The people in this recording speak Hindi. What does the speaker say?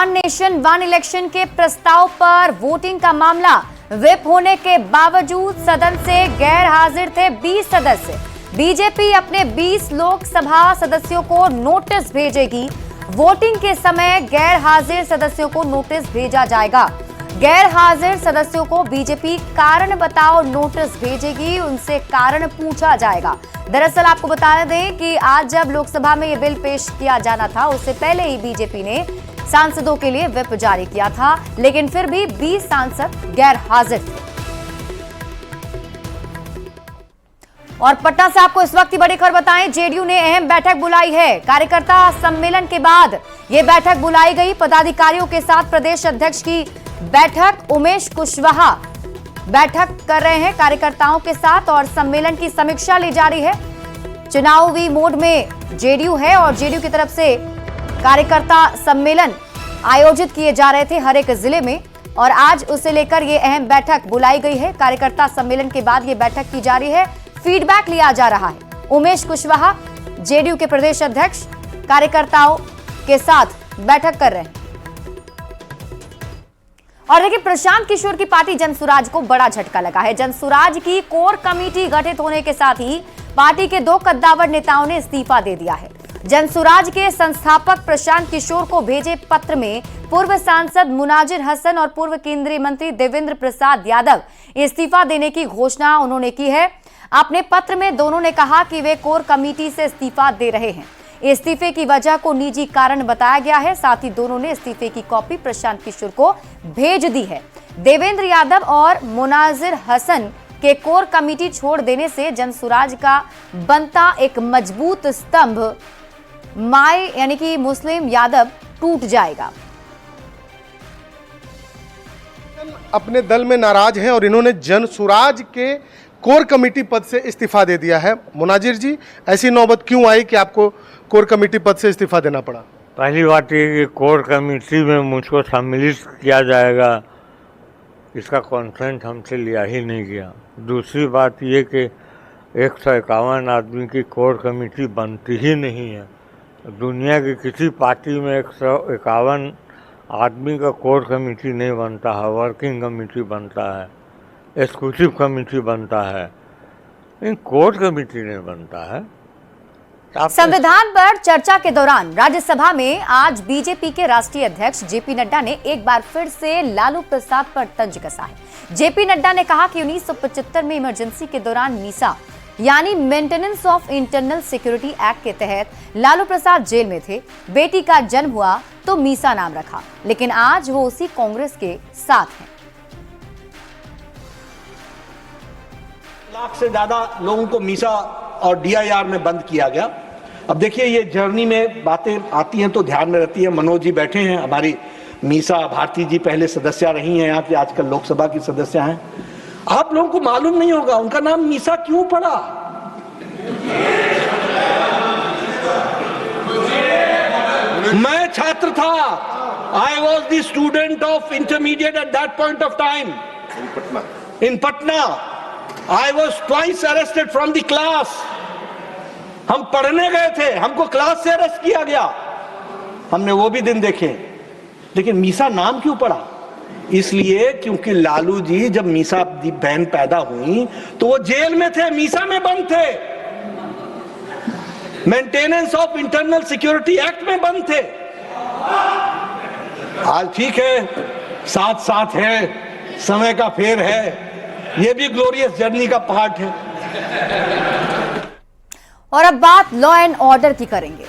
वन नेशन वन इलेक्शन के प्रस्ताव पर वोटिंग का मामला, व्हिप होने के बावजूद सदन से गैर हाजिर थे 20 सदस्य। बीजेपी अपने 20 लोकसभा सदस्यों को नोटिस भेजेगी। वोटिंग के समय गैर हाजिर सदस्यों को नोटिस भेजा जाएगा। गैर हाजिर सदस्यों को बीजेपी कारण बताओ नोटिस भेजेगी, उनसे कारण पूछा जाएगा। दरअसल आपको बता दें कि आज जब लोकसभा में यह बिल पेश किया जाना था, उससे पहले ही बीजेपी ने सांसदों के लिए व्हिप जारी किया था, लेकिन फिर भी 20 सांसद गैर हाजिर थे। और पटना से आपको इस वक्त की बड़ी खबर बताएं, जेडीयू ने अहम बैठक बुलाई है। कार्यकर्ता सम्मेलन के बाद यह बैठक बुलाई गई। पदाधिकारियों के साथ प्रदेश अध्यक्ष की बैठक, उमेश कुशवाहा बैठक कर रहे हैं कार्यकर्ताओं के साथ और सम्मेलन की समीक्षा ली जा रही है। चुनावी मोड में जेडीयू है और जेडीयू की तरफ से कार्यकर्ता सम्मेलन आयोजित किए जा रहे थे हर एक जिले में, और आज उसे लेकर यह अहम बैठक बुलाई गई है। कार्यकर्ता सम्मेलन के बाद यह बैठक की जा रही है, फीडबैक लिया जा रहा है। उमेश कुशवाहा जेडीयू के प्रदेश अध्यक्ष कार्यकर्ताओं के साथ बैठक कर रहे हैं। और देखिए, प्रशांत किशोर की पार्टी जनसुराज को बड़ा झटका लगा है। जनसुराज की कोर कमेटी गठित होने के साथ ही पार्टी के 2 कद्दावर नेताओं ने इस्तीफा दे दिया है। जनसुराज के संस्थापक प्रशांत किशोर को भेजे पत्र में पूर्व सांसद मुनाजिर हसन और पूर्व केंद्रीय मंत्री देवेंद्र प्रसाद यादव इस्तीफा देने की घोषणा उन्होंने की है। अपने पत्र में दोनों ने कहा कि वे कोर कमेटी से इस्तीफा दे रहे हैं। इस्तीफे की वजह को निजी कारण बताया गया है। साथ ही दोनों ने इस्तीफे की कॉपी प्रशांत किशोर को भेज दी है। देवेंद्र यादव और मुनाजिर हसन के कोर कमेटी छोड़ देने से जनसुराज का बनता एक मजबूत स्तंभ माय यानी कि मुस्लिम यादव टूट जाएगा। अपने दल में नाराज हैं और इन्होंने जनसुराज के कोर कमेटी पद से इस्तीफा दे दिया है। मुनाजिर जी, ऐसी नौबत क्यों आई कि आपको कोर कमेटी पद से इस्तीफा देना पड़ा? पहली बात ये कि कोर कमेटी में मुझको सम्मिलित किया जाएगा, इसका कॉन्सेंट हमसे लिया ही नहीं गया। दूसरी बात ये कि 151 आदमी की कोर कमेटी बनती ही नहीं है। दुनिया की किसी पार्टी में 151 आदमी का कोर कमेटी नहीं बनता है। वर्किंग कमेटी बनता है, एग्जीक्यूटिव कमेटी बनता है, इन कोर कमेटी नहीं बनता है। संविधान पर चर्चा के दौरान राज्यसभा में आज बीजेपी के राष्ट्रीय अध्यक्ष जेपी नड्डा ने एक बार फिर से लालू प्रसाद पर तंज कसा है। जेपी नड्डा ने कहा कि 1975 में इमरजेंसी के दौरान मीसा यानी maintenance of internal security act के तहत लालू प्रसाद जेल में थे। बेटी का जन्म हुआ तो मीसा नाम रखा, लेकिन आज वो उसी कांग्रेस के साथ हैं। लाख से ज्यादा लोगों को मीसा और डीआईआर में बंद किया गया। अब देखिए, ये जर्नी में बातें आती हैं तो ध्यान में रहती है। मनोज जी बैठे हैं, हमारी मीसा भारती जी पहले सदस्य रही हैं यहाँ की, आजकल लोकसभा की सदस्य हैं। आप लोगों को मालूम नहीं होगा उनका नाम मीसा क्यों पड़ा। मैं छात्र था, I was the student of intermediate at that point of time in Patna. I was twice arrested from the class. हम पढ़ने गए थे, हमको क्लास से अरेस्ट किया गया, हमने वो भी दिन देखे। लेकिन मीसा नाम क्यों पड़ा? इसलिए क्योंकि लालू जी जब मीसा बहन पैदा हुई तो वो जेल में थे, मीसा में बंद थे, maintenance of internal security act में बंद थे। आज ठीक है, साथ साथ है, समय का फेर है, ये भी ग्लोरियस जर्नी का पार्ट है। और अब बात लॉ एंड ऑर्डर की करेंगे।